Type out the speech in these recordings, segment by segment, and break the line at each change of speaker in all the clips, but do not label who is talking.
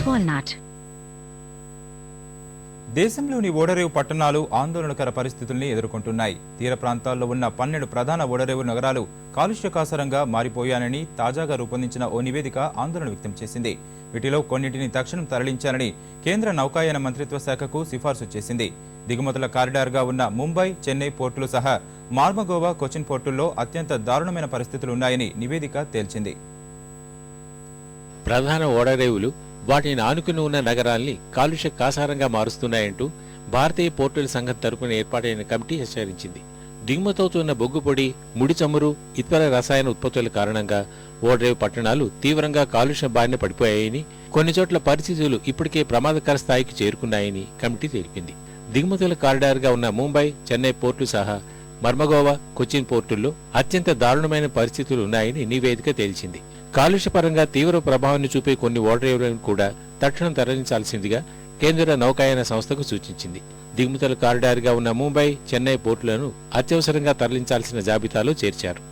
walnut.
దేశంలోని ఓడరేవు పట్టణాలు ఆందోళనకర పరిస్థితుల్ని ఎదుర్కొంటున్నాయి. తీర ప్రాంతాల్లో ఉన్న 12 ప్రధాన ఓడరేవు నగరాలు కాలుష్యకాసరంగా మారిపోయానని తాజాగా రూపొందించిన ఓ నివేదిక ఆందోళన వ్యక్తం చేసింది. వీటిలో కొన్నింటిని తక్షణం తరలించాలని కేంద్ర నౌకాయాన మంత్రిత్వ శాఖకు సిఫార్సు చేసింది. దిగుమతుల కారిడార్గా ఉన్న ముంబై, చెన్నై పోర్టులు సహా మార్మగోవా, కొచ్చిన్ పోర్టుల్లో అత్యంత దారుణమైన పరిస్థితులున్నాయని నివేదిక తేల్చింది.
ప్రధాన ఓడరేవులు వాటిని ఆనుకుని ఉన్న నగరాల్ని కాలుష్య కాసారంగా మారుస్తున్నాయంటూ భారతీయ పోర్టుల సంఘం తరపున ఏర్పాటైన కమిటీ హెచ్చరించింది. దిగుమతవుతున్న బొగ్గు పొడి, ముడి చమురు, ఇతర రసాయన ఉత్పత్తుల కారణంగా ఓడరేవు పట్టణాలు తీవ్రంగా కాలుష్య బారిన పడిపోయాయని, కొన్ని చోట్ల పరిస్థితులు ఇప్పటికే ప్రమాదకర స్థాయికి చేరుకున్నాయని కమిటీ తెలిపింది. దిగుమతుల కారిడార్గా ఉన్న ముంబై, చెన్నై పోర్టు సహా మర్మగోవా, కొచ్చిన్ పోర్టుల్లో అత్యంత దారుణమైన పరిస్థితులు ఉన్నాయని నివేదిక తేల్చింది. కాలుష్యపరంగా తీవ్ర ప్రభావాన్ని చూపే కొన్ని ఓడరేవులను కూడా తక్షణం తరలించాల్సిందిగా కేంద్ర నౌకాయాన సంస్థకు సూచించింది. దిగుమతుల కారిడార్గా ఉన్న ముంబై, చెన్నై పోర్టులను అత్యవసరంగా తరలించాల్సిన జాబితాలో చేర్చారు.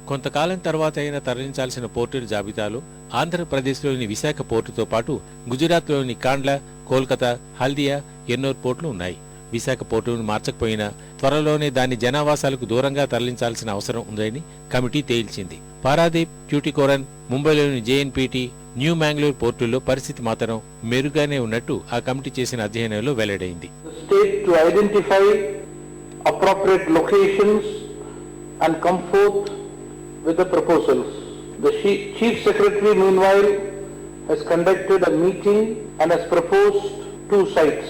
కొంతకాలం తర్వాత అయినా తరలించాల్సిన పోర్టుల జాబితాలో ఆంధ్రప్రదేశ్లోని విశాఖ పోర్టుతో పాటు గుజరాత్లోని కాండ్లా, కోల్కతా, హల్దియా, ఎన్నోర్ పోర్టులు ఉన్నాయి. విశాఖ పోర్టును మార్చకపోయినా త్వరలోనే దాని జనావాసాలకు దూరంగా తరలించాల్సిన అవసరం ఉందని కమిటీ తేల్చింది. పారాదీప్, ట్యూటికోరన్, ముంబైలోని జేఎన్పీటీ, న్యూ మ్యాంగ్లూర్ పోర్టుల్లో పరిస్థితి మాత్రం మెరుగ్గానే ఉన్నట్టు ఆ కమిటీ చేసిన అధ్యయనంలో వెల్లడైంది.
With the proposals, the Chief Secretary meanwhile has conducted a meeting and has proposed 2 sites.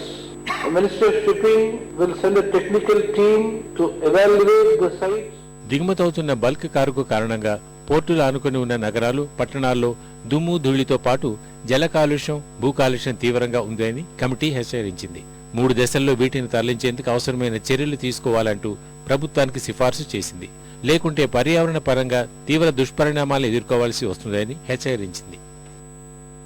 The Ministry of Shipping will send a technical team to evaluate the sites.
దిగుమతవుతున్న bulk cargo కారణంగా పోర్టులు ఆనుకుని ఉన్న నగరాలు, పట్టణాల్లో దుమ్ము, ధూళితో పాటు జల కాలుష్యం, భూ కాలుష్యం తీవ్రంగా ఉందని కమిటీ హెచ్చరించింది. 3 దశల్లో వీటిని తరలించేందుకు అవసరమైన చర్యలు తీసుకోవాలంటూ ప్రభుత్వానికి సిఫార్సు చేసింది. లేకుంటే పర్యావరణ పరంగా తీవ్ర దుష్పరిణామాలు ఎదుర్కోవాల్సి వస్తుందని హెచ్చరించింది.